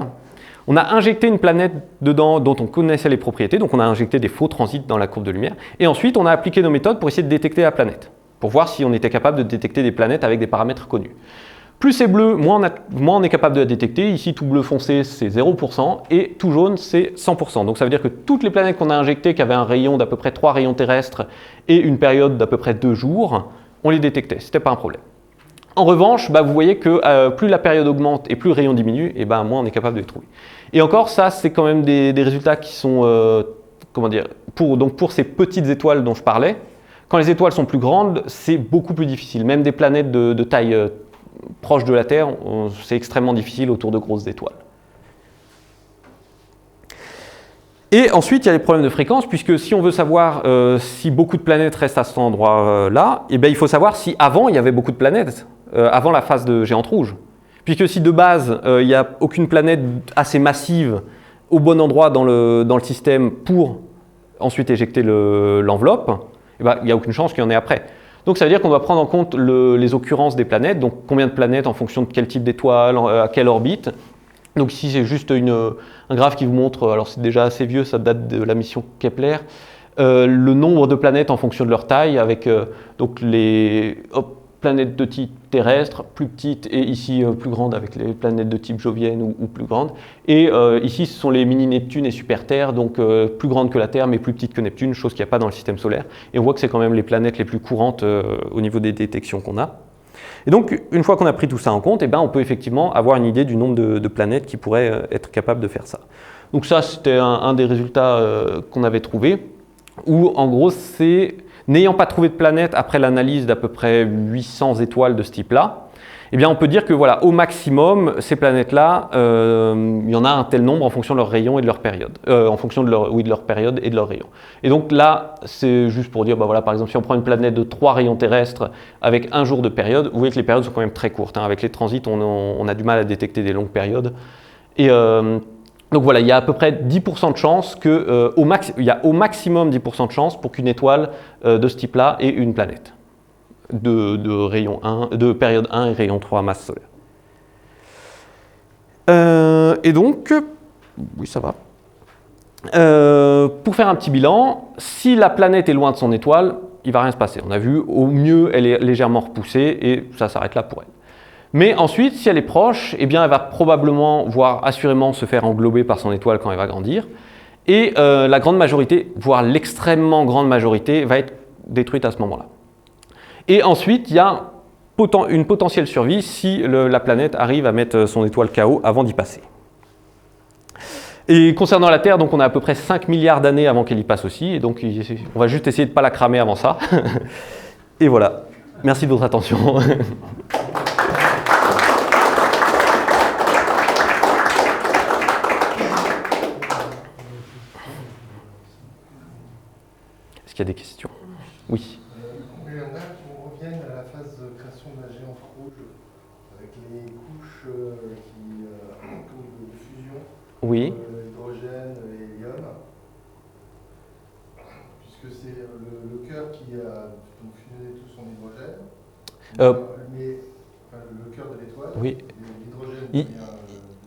on a injecté une planète dedans dont on connaissait les propriétés, donc on a injecté des faux transits dans la courbe de lumière, et ensuite on a appliqué nos méthodes pour essayer de détecter la planète, pour voir si on était capable de détecter des planètes avec des paramètres connus. Plus c'est bleu, moins on est capable de la détecter. Ici, tout bleu foncé, c'est 0%, et tout jaune, c'est 100%. Donc ça veut dire que toutes les planètes qu'on a injectées, qui avaient un rayon d'à peu près 3 rayons terrestres et une période d'à peu près 2 jours, on les détectait, ce n'était pas un problème. En revanche, vous voyez que plus la période augmente et plus le rayon diminue, et moins on est capable de les trouver. Et encore, ça, c'est quand même des résultats qui sont, pour ces petites étoiles dont je parlais, quand les étoiles sont plus grandes, c'est beaucoup plus difficile. Même des planètes de taille proche de la Terre, c'est extrêmement difficile autour de grosses étoiles. Et ensuite, il y a les problèmes de fréquence, puisque si on veut savoir si beaucoup de planètes restent à cet endroit-là, il faut savoir si avant, il y avait beaucoup de planètes, avant la phase de géante rouge. Puisque si de base, il n'y a aucune planète assez massive au bon endroit dans le système pour ensuite éjecter l'enveloppe, il n'y a aucune chance qu'il y en ait après. Donc ça veut dire qu'on doit prendre en compte les occurrences des planètes, donc combien de planètes en fonction de quel type d'étoile, à quelle orbite, Donc ici, c'est juste un graphe qui vous montre, alors c'est déjà assez vieux, ça date de la mission Kepler, le nombre de planètes en fonction de leur taille, avec donc les planètes de type terrestre, plus petites, et ici plus grandes avec les planètes de type jovienne ou plus grandes. Et ici, ce sont les mini-Neptune et super-Terre, donc plus grandes que la Terre, mais plus petites que Neptune, chose qu'il n'y a pas dans le système solaire. Et on voit que c'est quand même les planètes les plus courantes au niveau des détections qu'on a. Et donc, une fois qu'on a pris tout ça en compte, eh ben, on peut effectivement avoir une idée du nombre de planètes qui pourraient être capables de faire ça. Donc ça, c'était un des résultats qu'on avait trouvé, où en gros, c'est n'ayant pas trouvé de planète après l'analyse d'à peu près 800 étoiles de ce type-là, eh bien, on peut dire que voilà, au maximum, ces planètes-là, il y en a un tel nombre en fonction de leur rayon et de leur période, en fonction de leur période et de leur rayon. Et donc là, c'est juste pour dire, bah voilà, par exemple, si on prend une planète de 3 rayons terrestres avec un jour de période, vous voyez que les périodes sont quand même très courtes. Hein. Avec les transits, on a du mal à détecter des longues périodes. Et donc voilà, il y a à peu près 10% de chance que, il y a au maximum 10% de chance pour qu'une étoile de ce type-là ait une planète. De période 1 et rayon 3 masse solaire. Et donc, oui ça va. Pour faire un petit bilan, si la planète est loin de son étoile, il ne va rien se passer. On a vu, au mieux, elle est légèrement repoussée et ça s'arrête là pour elle. Mais ensuite, si elle est proche, eh bien, elle va probablement, voire assurément, se faire englober par son étoile quand elle va grandir. Et la grande majorité, voire l'extrêmement grande majorité, va être détruite à ce moment-là. Et ensuite, il y a une potentielle survie si la planète arrive à mettre son étoile KO avant d'y passer. Et concernant la Terre, donc on a à peu près 5 milliards d'années avant qu'elle y passe aussi, et donc on va juste essayer de ne pas la cramer avant ça. Et voilà. Merci de votre attention. Est-ce qu'il y a des questions? Oui. Il y en a qui reviennent à la phase de création de la géante rouge, avec les couches de fusion, Oui. hydrogène et hélium, puisque c'est le cœur qui a donc fusionné tout son hydrogène, le cœur de l'étoile, oui. L'hydrogène devient de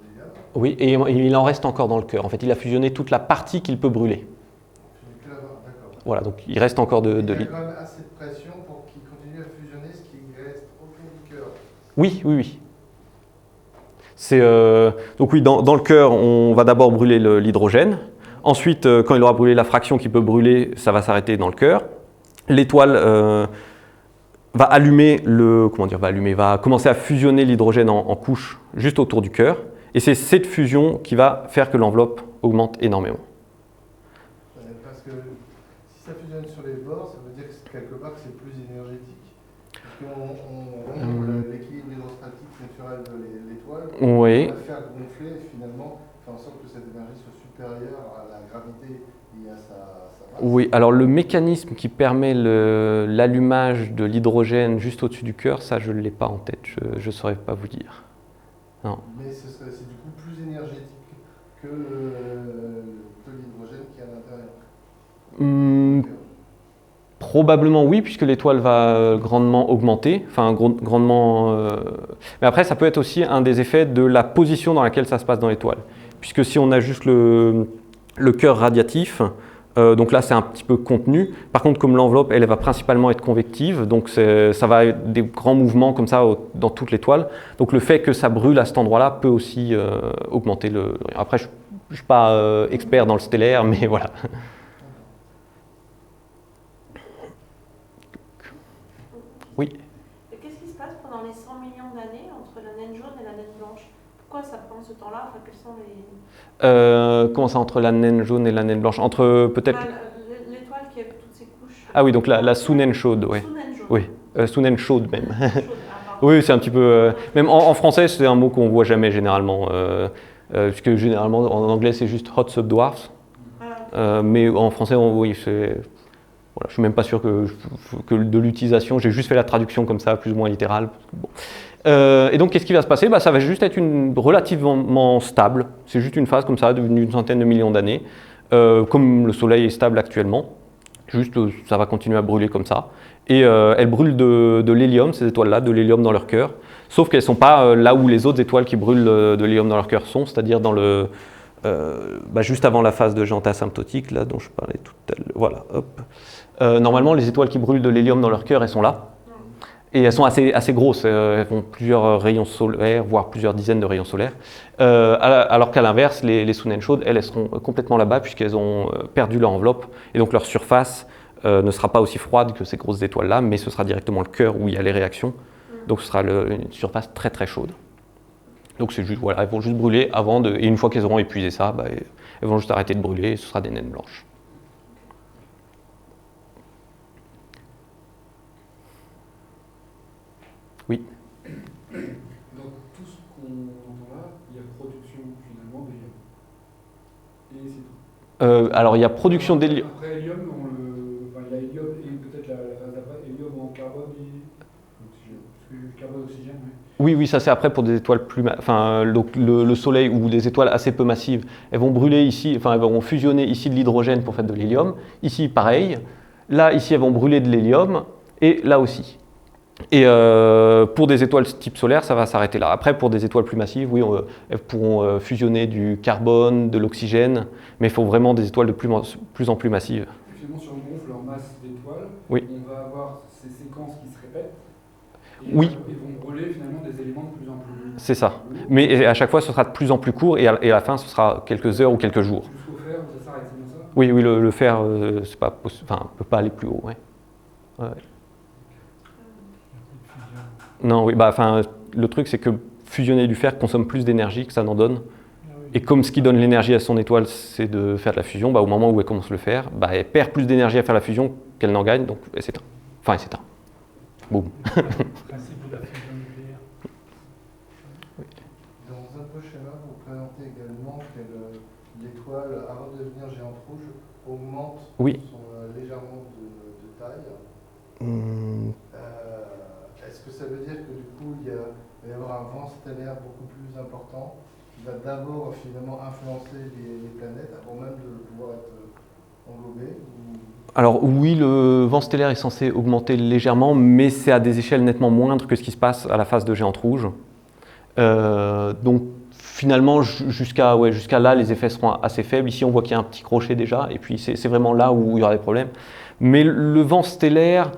l'hélium. Oui, et il en reste encore dans le cœur. En fait, il a fusionné toute la partie qu'il peut brûler. Voilà, donc il reste encore de l'hydrogène. Il y a quand même assez de pression pour qu'il continue à fusionner ce qui reste autour du cœur. Oui, oui, oui. Donc oui, dans le cœur, on va d'abord brûler l'hydrogène. Ensuite, quand il aura brûlé la fraction qui peut brûler, ça va s'arrêter dans le cœur. L'étoile va allumer va commencer à fusionner l'hydrogène en couches juste autour du cœur. Et c'est cette fusion qui va faire que l'enveloppe augmente énormément. Parce que si ça fusionne sur les bords, ça veut dire que quelque part que c'est plus énergétique. Parce qu'on l'équilibre hydrostatique naturel de l'étoile, oui. On va faire gonfler et finalement faire en sorte que cette énergie soit supérieure à la gravité et à sa masse. Oui, alors le mécanisme qui permet l'allumage de l'hydrogène juste au-dessus du cœur, ça je ne l'ai pas en tête, je ne saurais pas vous dire. Non. Mais c'est du coup plus énergétique que l'hydrogène qui est à l'intérieur. Probablement oui, puisque l'étoile va grandement augmenter, grandement. Mais après, ça peut être aussi un des effets de la position dans laquelle ça se passe dans l'étoile. Puisque si on a juste le cœur radiatif, donc là c'est un petit peu contenu. Par contre, comme l'enveloppe, elle va principalement être convective, donc ça va être des grands mouvements comme ça dans toute l'étoile. Donc le fait que ça brûle à cet endroit-là peut aussi augmenter le. Après, je ne suis pas expert dans le stellaire, mais voilà. Oui. Et qu'est-ce qui se passe pendant les 100 millions d'années entre la naine jaune et la naine blanche? Pourquoi ça prend ce temps-là? Enfin, quels sont les... comment ça, entre la naine jaune et la naine blanche? Entre peut-être... L'étoile qui a toutes ces couches. Ah oui, donc la sous-naine chaude, oui. Sous-naine jaune. Oui, sous-naine chaude même. Oui, c'est un petit peu... même en français, c'est un mot qu'on ne voit jamais généralement. Puisque généralement, en anglais, c'est juste hot subdwarfs. Mais en français, oui, c'est... Voilà, je ne suis même pas sûr que de l'utilisation, j'ai juste fait la traduction comme ça, plus ou moins littérale. Bon. Et donc, qu'est-ce qui va se passer? Ça va juste être relativement stable. C'est juste une phase comme ça, d'une centaine de millions d'années, comme le Soleil est stable actuellement. Juste, ça va continuer à brûler comme ça. Et elles brûlent de l'hélium, ces étoiles-là, de l'hélium dans leur cœur. Sauf qu'elles ne sont pas là où les autres étoiles qui brûlent de l'hélium dans leur cœur sont, c'est-à-dire dans juste avant la phase de géante asymptotique, là, dont je parlais tout à l'heure. Voilà, hop. Normalement, les étoiles qui brûlent de l'hélium dans leur cœur, elles sont là. Et elles sont assez grosses, elles font plusieurs rayons solaires, voire plusieurs dizaines de rayons solaires. Alors qu'à l'inverse, les Sonnenschaude, elles seront complètement là-bas puisqu'elles ont perdu leur enveloppe. Et donc leur surface ne sera pas aussi froide que ces grosses étoiles-là, mais ce sera directement le cœur où il y a les réactions. Donc ce sera une surface très très chaude. Donc c'est juste, voilà, elles vont juste brûler et une fois qu'elles auront épuisé ça, elles vont juste arrêter de brûler et ce sera des naines blanches. Oui. Dans tout ce qu'on entend là, il y a production finalement d'hélium. Et c'est tout. Alors il y a production d'hélium. Après hélium, il y a hélium et peut-être la phase d'après, hélium en carbone et oxygène. Parce que carbone, oxygène, oui. Oui, ça c'est après pour des étoiles donc le Soleil ou des étoiles assez peu massives. Elles vont brûler ici, elles vont fusionner ici de l'hydrogène pour faire de l'hélium. Ici pareil. Là, ici elles vont brûler de l'hélium et là aussi. Et pour des étoiles type solaire, ça va s'arrêter là. Après, pour des étoiles plus massives, oui, elles pourront fusionner du carbone, de l'oxygène, mais il faut vraiment des étoiles de plus en plus massives. Finalement, si on gonfle leur masse d'étoiles, oui. On va avoir ces séquences qui se répètent. Et oui. Ils vont brûler finalement des éléments de plus en plus. C'est ça. Mais à chaque fois, ce sera de plus en plus court et à la fin, ce sera quelques heures ou quelques jours. Jusqu'au fer, ça s'arrête, c'est bien ça? Oui, le fer, c'est pas peut pas aller plus haut. Ouais. Ouais. Non, oui, le truc c'est que fusionner du fer consomme plus d'énergie que ça n'en donne. Et comme ce qui donne l'énergie à son étoile, c'est de faire de la fusion, au moment où elle commence le faire, elle perd plus d'énergie à faire la fusion qu'elle n'en gagne, donc elle s'éteint. Enfin, elle s'éteint. Boum. Dans un peu schéma, vous présentez également que l'étoile, avant de devenir géante rouge, augmente légèrement de taille. Est-ce que ça veut dire que du coup, il va y avoir un vent stellaire beaucoup plus important qui va d'abord finalement influencer les planètes avant même de pouvoir être englobé Alors oui, le vent stellaire est censé augmenter légèrement, mais c'est à des échelles nettement moindres que ce qui se passe à la phase de géante rouge. Donc finalement, jusqu'à là, les effets seront assez faibles. Ici, on voit qu'il y a un petit crochet déjà, et puis c'est vraiment là où il y aura des problèmes. Mais le vent stellaire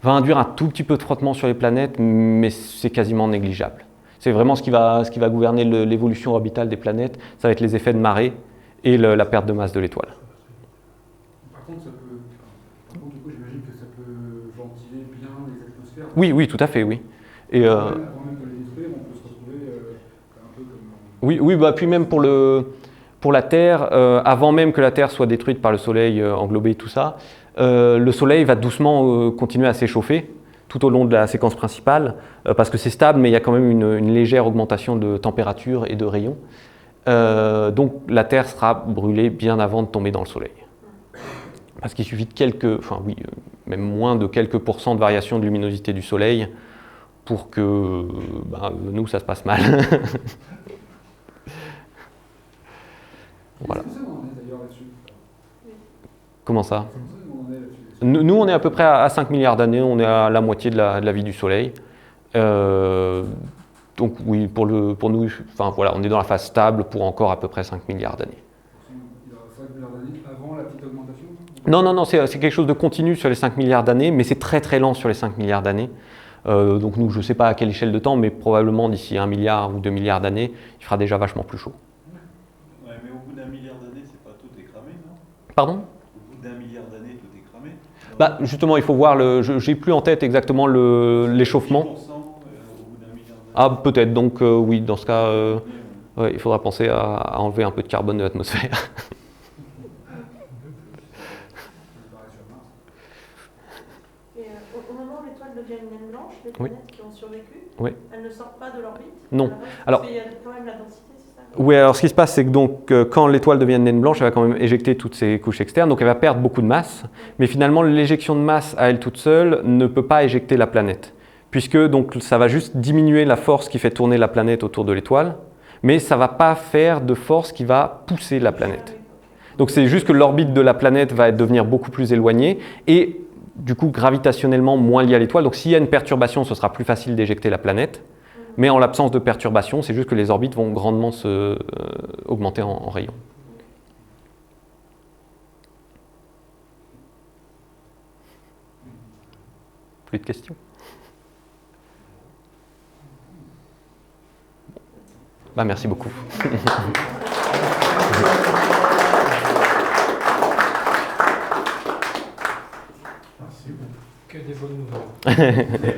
va induire un tout petit peu de frottement sur les planètes, mais c'est quasiment négligeable. C'est vraiment ce qui va gouverner l'évolution orbitale des planètes, ça va être les effets de marée et la perte de masse de l'étoile. Par contre, du coup, j'imagine que ça peut ventiler bien les atmosphères. Oui, tout à fait, oui. Et avant même de les détruire, on peut se retrouver un peu comme... Oui, puis même pour la Terre, avant même que la Terre soit détruite par le Soleil, englobé, tout ça, le Soleil va doucement continuer à s'échauffer tout au long de la séquence principale, parce que c'est stable, mais il y a quand même une légère augmentation de température et de rayons. Donc la Terre sera brûlée bien avant de tomber dans le Soleil. Parce qu'il suffit de même moins de quelques pourcents de variation de luminosité du Soleil pour que nous, ça se passe mal. Voilà. Qu'est-ce que on est d'ailleurs là-dessus? Comment ça? Nous, on est à peu près à 5 milliards d'années, on est à la moitié de la vie du Soleil. Donc oui, pour nous, on est dans la phase stable pour encore à peu près 5 milliards d'années. Il y aura 5 milliards d'années avant la petite augmentation? Non, c'est quelque chose de continu sur les 5 milliards d'années, mais c'est très très lent sur les 5 milliards d'années. Donc nous, je ne sais pas à quelle échelle de temps, mais probablement d'ici 1 milliard ou 2 milliards d'années, il fera déjà vachement plus chaud. Ouais, mais au bout d'1 milliard d'années, c'est pas tout est cramé, non? Pardon? Au bout d'1 milliard d'années, tout est cramé? Justement, il faut voir, j'ai plus en tête exactement l'échauffement. Au bout d'1 milliard d'années. Ah, peut-être, donc oui, dans ce cas, il faudra penser à enlever un peu de carbone de l'atmosphère. Et au moment où l'étoile devient une naine blanche, les planètes qui ont survécu, elles ne sortent pas de l'orbite? Non. Parce qu'il y a quand même la densité, c'est ça? Oui, alors ce qui se passe, c'est que donc, quand l'étoile devient une naine blanche, elle va quand même éjecter toutes ses couches externes, donc elle va perdre beaucoup de masse. Mais finalement, l'éjection de masse à elle toute seule ne peut pas éjecter la planète, puisque donc, ça va juste diminuer la force qui fait tourner la planète autour de l'étoile, mais ça ne va pas faire de force qui va pousser la planète. Donc c'est juste que l'orbite de la planète va devenir beaucoup plus éloignée et du coup gravitationnellement moins liée à l'étoile. Donc s'il y a une perturbation, ce sera plus facile d'éjecter la planète. Mais en l'absence de perturbation, c'est juste que les orbites vont grandement augmenter en rayon. Plus de questions? Bah, merci beaucoup. Merci. Que des bonnes nouvelles.